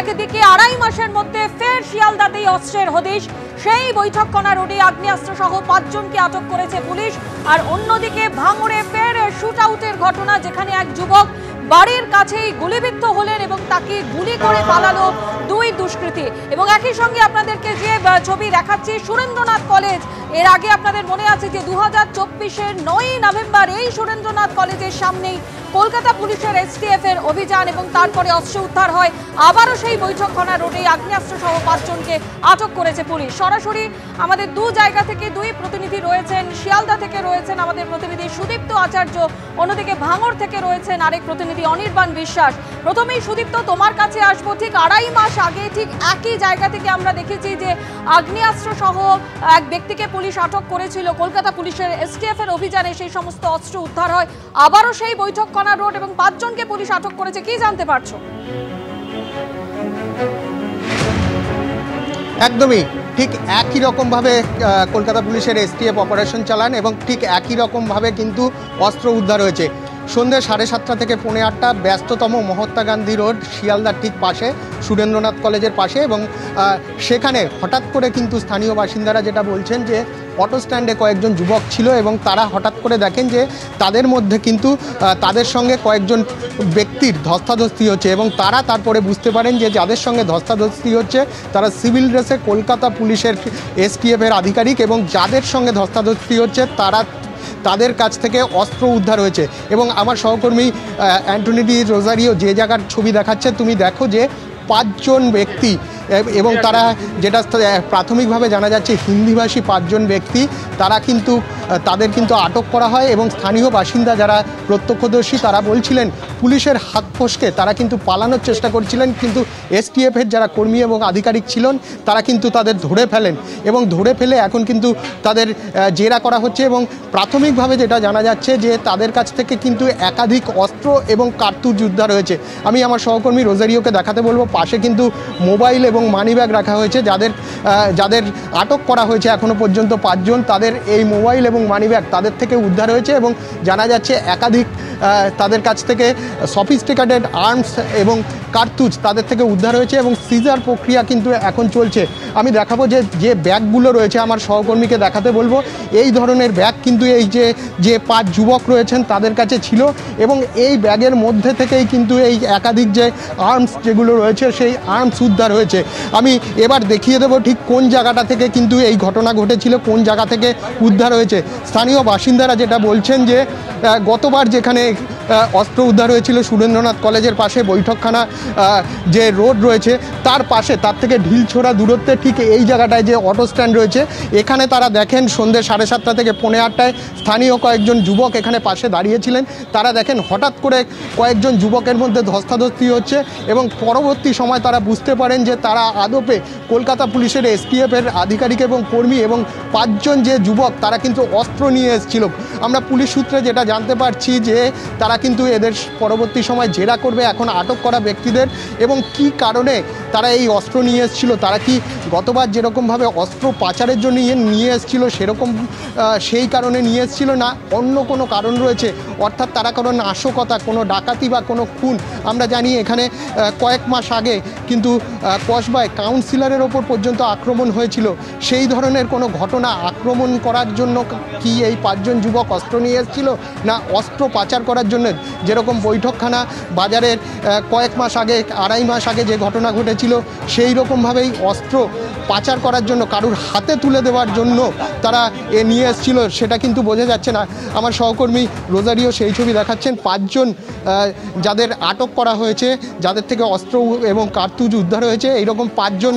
একদিকে 2.5 মাসের মধ্যে ফের শিয়ালদাতেই অস্ত্রের হদিশ। সেই বৈঠকখানা রোডে আগ্নেয়াস্ত্র সহ 5 জনকে আটক করেছে পুলিশ। আর অন্যদিকে ভাঙড়ে ফের শুট আউটের ঘটনা, যেখানে এক যুবক বাড়ির কাছেই গুলিবিদ্ধ হলেন এবং তাকে গুলি করে পালালো 2 দুষ্কৃতী। এবং একই সঙ্গে আপনাদেরকে যে ছবি দেখাচ্ছি, সুরেন্দ্রনাথ কলেজ, এর আগে আপনাদের মনে আছে যে 2024-এর 9ই নভেম্বর এই সুরেন্দ্রনাথ কলেজের সামনেই কলকাতা পুলিশের STF এর অভিযান এবং তারপরে অস্ত্র উদ্ধার হয়। আবারও সেই বৈঠকখানা রোডে আগ্নেয়াস্ত্র সহ 5 জনকে আটক করেছে পুলিশ। সরাসরি আমাদের 2 জায়গা থেকে 2 প্রতিনিধি রয়েছেন। শিয়ালদা থেকে রয়েছেন আমাদের প্রতিনিধি সুদীপ্ত আচার্য, অন্যদিকে ভাঙড় থেকে রয়েছেন আরেক প্রতিনিধি অনির্বাণ বিশ্বাস। প্রথমেই সুদীপ্ত, তোমার কাছে আসবো। ঠিক 2.5 মাস আগে ঠিক একই জায়গা থেকে আমরা দেখেছি যে আগ্নেয়াস্ত্র সহ এক ব্যক্তিকে পুলিশ আটক করেছিল। কলকাতা পুলিশের STF এর অভিযানে সেই সমস্ত অস্ত্র উদ্ধার হয়। আবারও সেই বৈঠকখানা রোড এবং 5 জনকে পুলিশ আটক করেছে, কি জানতে পারছো? একদমই ঠিক একই রকমভাবে কলকাতা পুলিশের STF অপারেশন চালান এবং ঠিক একই রকমভাবে কিন্তু অস্ত্র উদ্ধার হয়েছে। সন্ধ্যে 7:30 থেকে 8:30 ব্যস্ততম মহাত্মা গান্ধী রোড, শিয়ালদার ঠিক পাশে, সুরেন্দ্রনাথ কলেজের পাশে। এবং সেখানে হঠাৎ করে কিন্তু স্থানীয় বাসিন্দারা যেটা বলছেন যে অটো স্ট্যান্ডে কয়েকজন যুবক ছিল এবং তারা হঠাৎ করে দেখেন যে তাদের মধ্যে কিন্তু তাদের সঙ্গে কয়েকজন ব্যক্তির ধস্তাধস্তি হচ্ছে এবং তারা তারপরে বুঝতে পারেন যে যাদের সঙ্গে ধস্তাধস্তি হচ্ছে তারা সিভিল ড্রেসে কলকাতা পুলিশের STF এর আধিকারিক এবং যাদের সঙ্গে ধস্তাধস্তি হচ্ছে তাদের কাছ থেকে অস্ত্র উদ্ধার হয়েছে। এবং আমার সহকর্মী অ্যান্টনি ডি রোজারিও যে জায়গার ছবি দেখাচ্ছে, তুমি দেখো যে 5 জন ব্যক্তি এবং তারা যেটা প্রাথমিকভাবে জানা যাচ্ছে হিন্দিভাষী 5 জন ব্যক্তি, তাদের কিন্তু আটক করা হয়। এবং স্থানীয় বাসিন্দা যারা প্রত্যক্ষদর্শী তারা বলছিলেন পুলিশের হাত ফসকে তারা কিন্তু পালানোর চেষ্টা করছিলেন, কিন্তু STF এর যারা কর্মী এবং আধিকারিক ছিলেন তারা কিন্তু তাদের ধরে ফেলেন এবং ধরে ফেলে এখন কিন্তু তাদের জেরা করা হচ্ছে। এবং প্রাথমিকভাবে যেটা জানা যাচ্ছে যে তাদের কাছ থেকে কিন্তু একাধিক অস্ত্র এবং কার্তুজ উদ্ধার হয়েছে। আমি আমার সহকর্মী রোজারিওকে দেখাতে বলবো, পাশে কিন্তু মোবাইল এবং মানিব্যাগ রাখা হয়েছে। যাদের আটক করা হয়েছে এখনও পর্যন্ত 5 জন, তাদের এই মোবাইল এবং মানিব্যাগ তাদের থেকে উদ্ধার হয়েছে এবং জানা যাচ্ছে একাধিক তাদের কাছ থেকে সফিস্টিকেটেড আর্মস এবং কার্তুজ তাদের থেকে উদ্ধার হয়েছে এবং সিজার প্রক্রিয়া কিন্তু এখন চলছে। আমি দেখাবো যে ব্যাগগুলো রয়েছে, আমার সহকর্মীকে দেখাতে বলবো। এই ধরনের ব্যাগ কিন্তু এই যে 5 যুবক রয়েছেন তাদের কাছে ছিল এবং এই ব্যাগের মধ্যে থেকেই কিন্তু এই একাধিক যে আর্মস যেগুলো রয়েছে সেই আর্মস উদ্ধার হয়েছে। আমি এবার দেখিয়ে দেবো ঠিক কোন জায়গাটা থেকে কিন্তু এই ঘটনা ঘটেছিল, কোন জায়গা থেকে উদ্ধার হয়েছে। স্থানীয় বাসিন্দারা যেটা বলছেন যে গতবার যেখানে অস্ত্র উদ্ধার হয়েছিল সুরেন্দ্রনাথ কলেজের পাশে বৈঠকখানা যে রোড রয়েছে তার পাশে, তার থেকে ঢিলছোড়া দূরত্বে ঠিক এই জায়গাটায় যে অটো স্ট্যান্ড রয়েছে এখানে তারা দেখেন সন্ধ্যে 7:30 থেকে 8:30 স্থানীয় কয়েকজন যুবক এখানে পাশে দাঁড়িয়েছিলেন। তারা দেখেন হঠাৎ করে কয়েকজন যুবকের মধ্যে ধস্তাধস্তি হচ্ছে এবং পরবর্তী সময় তারা বুঝতে পারেন যে তারা আদপে কলকাতা পুলিশের STF এর আধিকারিক এবং কর্মী এবং 5 জন যে যুবক তারা কিন্তু অস্ত্র নিয়ে এসেছিল। আমরা পুলিশ সূত্রে যেটা জানতে পারছি যে তারা কিন্তু এদের পরবর্তী সময় জেরা করবে এখন আটক করা ব্যক্তিদের এবং কি কারণে তারা এই অস্ত্র নিয়ে এসেছিল, তারা কি গতবার যেরকমভাবে অস্ত্র পাচারের জন্য নিয়ে এসেছিল সেরকম সেই কারণে নিয়ে এসেছিল না অন্য কোনো কারণ রয়েছে, অর্থাৎ তারা কোনো নাশকতা, কোনো ডাকাতি বা কোনো খুন। আমরা জানি এখানে কয়েক মাস আগে কিন্তু কসবায় কাউন্সিলরের ওপর পর্যন্ত আক্রমণ হয়েছিল। সেই ধরনের কোনো ঘটনা, আক্রমণ করার জন্য কি এই 5 জন যুবক অস্ত্র নিয়ে এসেছিল না অস্ত্র পাচার করার জন্য? যেরকম বৈঠকখানা বাজারের কয়েক মাস আগে, 2.5 মাস আগে যে ঘটনা ঘটেছিল সেই রকমভাবেই অস্ত্র পাচার করার জন্য, কারুর হাতে তুলে দেওয়ার জন্য তারা নিয়ে এসেছিল সেটা কিন্তু বোঝা যাচ্ছে না। আমার সহকর্মী রোজারিও সেই ছবি দেখাচ্ছেন। 5 জন যাদের আটক করা হয়েছে, যাদের থেকে অস্ত্র এবং কার্তুজ উদ্ধার হয়েছে, এইরকম 5 জন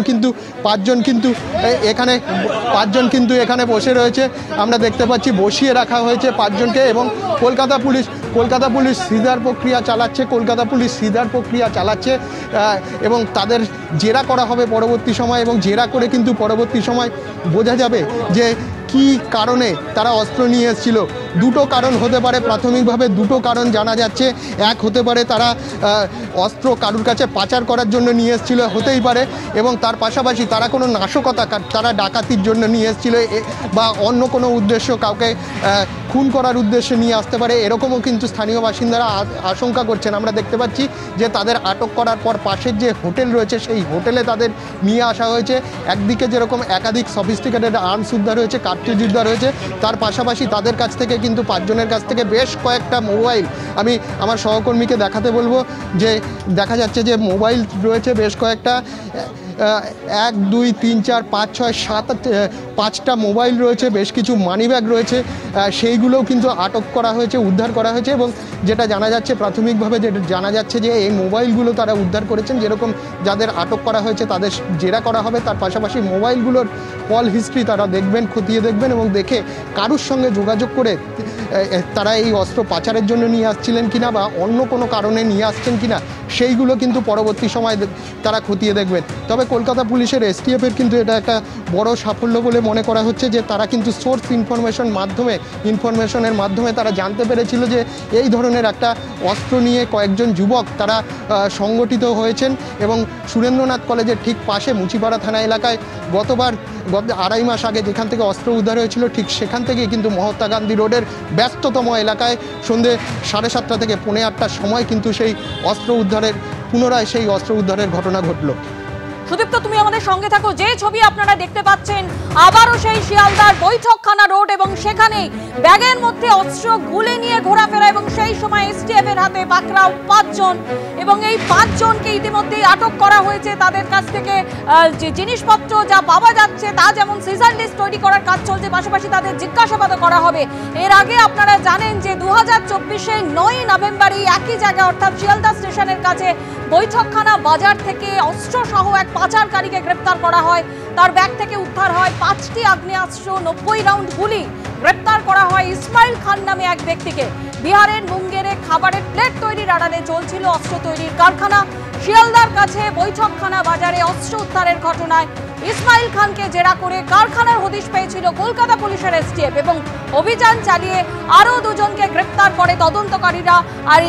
কিন্তু এখানে বসে রয়েছে। আমরা দেখতে পাচ্ছি বসিয়ে রাখা হয়েছে 5 জনকে এবং কলকাতা পুলিশ সিজার প্রক্রিয়া চালাচ্ছে এবং তাদের জেরা করা হবে পরবর্তী সময় এবং জেরা করে কিন্তু পরবর্তী সময় বোঝা যাবে যে কি কারণে তারা অস্ত্র নিয়ে এসেছিল। দুটো কারণ হতে পারে, প্রাথমিকভাবে দুটো কারণ জানা যাচ্ছে। এক হতে পারে তারা অস্ত্র কারুর কাছে পাচার করার জন্য নিয়ে এসেছিল, হতেই পারে, এবং তার পাশাপাশি তারা কোনো নাশকতা, তারা ডাকাতির জন্য নিয়ে এসেছিল বা অন্য কোনো উদ্দেশ্য, কাউকে খুন করার উদ্দেশ্যে নিয়ে আসতে পারে, এরকমও কিন্তু স্থানীয় বাসিন্দারা আশঙ্কা করছেন। আমরা দেখতে পাচ্ছি যে তাদের আটক করার পর পাশের যে হোটেল রয়েছে সেই হোটেলে তাদের নিয়ে আসা হয়েছে। একদিকে যেরকম একাধিক সফিস্টিকেটেড আর্মস উদ্ধার হয়েছে, কার্ট্রিজ উদ্ধার হয়েছে, তার পাশাপাশি তাদের কাছ থেকে কিন্তু 5 জনের কাছ থেকে বেশ কয়েকটা মোবাইল, আমি আমার সহকর্মীকে দেখাতে বলবো যে দেখা যাচ্ছে যে মোবাইল রয়েছে বেশ কয়েকটা, 1 2 3 4 5 6 7 5টা মোবাইল রয়েছে, বেশ কিছু মানি ব্যাগ রয়েছে, সেইগুলোও কিন্তু আটক করা হয়েছে, উদ্ধার করা হয়েছে। এবং যেটা জানা যাচ্ছে প্রাথমিকভাবে, যেটা জানা যাচ্ছে যে এই মোবাইলগুলো তারা উদ্ধার করেছেন, যেরকম যাদের আটক করা হয়েছে তাদের জেরা করা হবে, তার পাশাপাশি মোবাইলগুলোর কল হিস্ট্রি তারা দেখবেন, খতিয়ে দেখবেন এবং দেখে কারুর সঙ্গে যোগাযোগ করে তারা এই অস্ত্র পাচারের জন্য নিয়ে আসছিলেন কিনা বা অন্য কোনো কারণে নিয়ে আসছেন কিনা সেইগুলো কিন্তু পরবর্তী সময় তারা খতিয়ে দেখবেন। তবে কলকাতা পুলিশের এসটিএফের কিন্তু এটা একটা বড় সাফল্য বলে মনে করা হচ্ছে যে তারা কিন্তু সোর্স ইনফরমেশনের মাধ্যমে তারা জানতে পেরেছিল যে এই ধরনের একটা অস্ত্র নিয়ে কয়েকজন যুবক তারা সংগঠিত হয়েছেন এবং সুরেন্দ্রনাথ কলেজের ঠিক পাশে মুচিপাড়া থানা এলাকায় গত 2.5 মাস আগে যেখান থেকে অস্ত্র উদ্ধার হয়েছিল ঠিক সেখান থেকেই কিন্তু মহাত্মা গান্ধী রোডের ব্যস্ততম এলাকায় সন্ধ্যে 7:30 থেকে 8:45টার সময় কিন্তু সেই পুনরায় সেই অস্ত্র উদ্ধারের ঘটনা ঘটল। সুদীপ্ত, তুমি আমাদের সঙ্গে থাকো। যে ছবি আপনারা দেখতে পাচ্ছেন আবারও সেই শিয়ালদার বৈঠকখানা রোড, এবং সেখানে ব্যাগের মধ্যে অস্ত্র গুলি নিয়ে ঘোরাফেরা, এবং সেই সময় এসটিএফ এর হাতে পাকড়াও 5 জন, এবং এই 5 জনকে ইতিমধ্যেই আটক করা হয়েছে। তাদের কাছ থেকে যে জিনিসপত্র যা পাওয়া যাচ্ছে তা যেমন সিজার লিস্ট তৈরি করার কাজ চলছে, পাশাপাশি তাদের জিজ্ঞাসাবাদও করা হবে। এর আগে আপনারা জানেন যে 2024 9 নভেম্বর এই একই জায়গায় অর্থাৎ শিয়ালদা স্টেশনের কাছে বৈঠকখানা বাজার থেকে অস্ত্র সহ এক পাচারকারীকে গ্রেপ্তার করা হয়। তার ব্যাগ থেকে উদ্ধার হয় 5টি আগ্নেয়াস্ত্র, 90 রাউন্ড গুলি। গ্রেপ্তার করা হয় ইসমাইল খান নামে এক ব্যক্তিকে। বিহারের মুঙ্গেরে খাবারের প্লেট তৈরির আড়ালে চলছিল অস্ত্র তৈরির কারখানা। শিয়ালদার কাছে বৈঠকখানা বাজারে অস্ত্র উদ্ধারের ঘটনায় ইসমাইল খানকে জেরা করে কারখানার হদিশ পেয়েছিল কলকাতা পুলিশের এসটিএফ, এবং অভিযান চালিয়ে আরও 2 জনকে গ্রেপ্তার করে তদন্তকারীরা। আর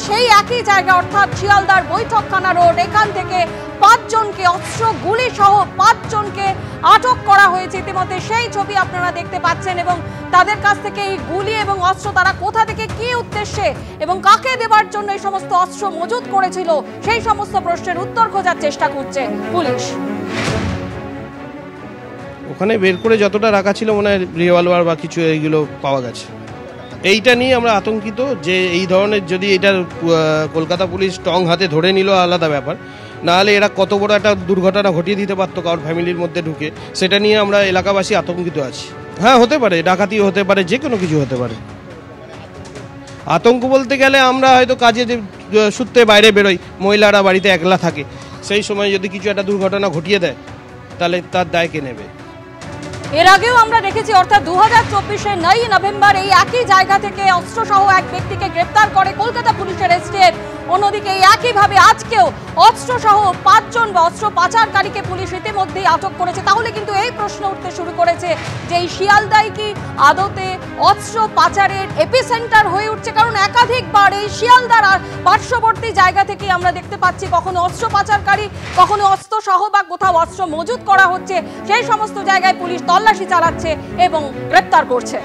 সেই একই জায়গা অর্থাৎ শিয়ালদার বৈঠকখানা রোড, এখান থেকে 5 জনকে অস্ত্র গুলি সহ 5 জনকে আটক করা হয়েছে ইতিমধ্যে। সেই ছবি আপনারা দেখতে পাচ্ছেন, এবং তাদের কাছ থেকে এই গুলি এবং অস্ত্র তারা কোথা থেকে কি উদ্দেশ্যে এবং কাকে দেবার জন্য এই সমস্ত অস্ত্র মজুত করেছিল সেই সমস্ত প্রশ্নের উত্তর খোঁজার চেষ্টা করছে পুলিশ। ওখানে বের করে যতটা রাখা ছিল মনে হয় রিভলভার বা কিছু এইগুলো পাওয়া গেছে। এইটা নিয়ে আমরা আতঙ্কিত যে এই ধরনের যদি এটা কলকাতা পুলিশ স্ট্রং হাতে ধরে নিল আলাদা ব্যাপার, নাহলে এরা কত বড় একটা দুর্ঘটনা ঘটিয়ে দিতে পারতো কারোর ফ্যামিলির মধ্যে ঢুকে, সেটা নিয়ে আমরা এলাকাবাসী আতঙ্কিত আছি। হ্যাঁ, হতে পারে, ডাকাতিও হতে পারে, যে কোনো কিছু হতে পারে। আতঙ্ক বলতে গেলে আমরা হয়তো কাজে সূত্রে বাইরে বেরোই, মহিলারা বাড়িতে একলা থাকে, সেই সময় যদি কিছু একটা দুর্ঘটনা ঘটিয়ে দেয় তাহলে তার দায় কে নেবে? এর আগেও আমরা দেখেছি অর্থাৎ 2024 9 নভেম্বর এই একই জায়গা থেকে অস্ত্রসহ এক ব্যক্তিকে গ্রেপ্তার করে কলকাতা পুলিশের এসটিএফ। অন্যদিকে একইভাবে আজকেও অস্ত্রসহ 5 জন বা অস্ত্র পাচারকারীকে পুলিশ ইতিমধ্যেই আটক করেছে। তাহলে কিন্তু এই প্রশ্ন উঠতে শুরু করেছে যে এই শিয়ালদাই কি আদতে অস্ত্র পাচারের এপিসেন্টার হয়ে উঠছে? কারণ একাধিকবার এই শিয়ালদার পার্শ্ববর্তী জায়গা থেকে আমরা দেখতে পাচ্ছি কখনো অস্ত্র পাচারকারী, কখনো অস্ত্রসহ বা কোথাও অস্ত্র মজুত করা হচ্ছে, সেই সমস্ত জায়গায় পুলিশ তল্লাশি চালাচ্ছে এবং গ্রেপ্তার করছে।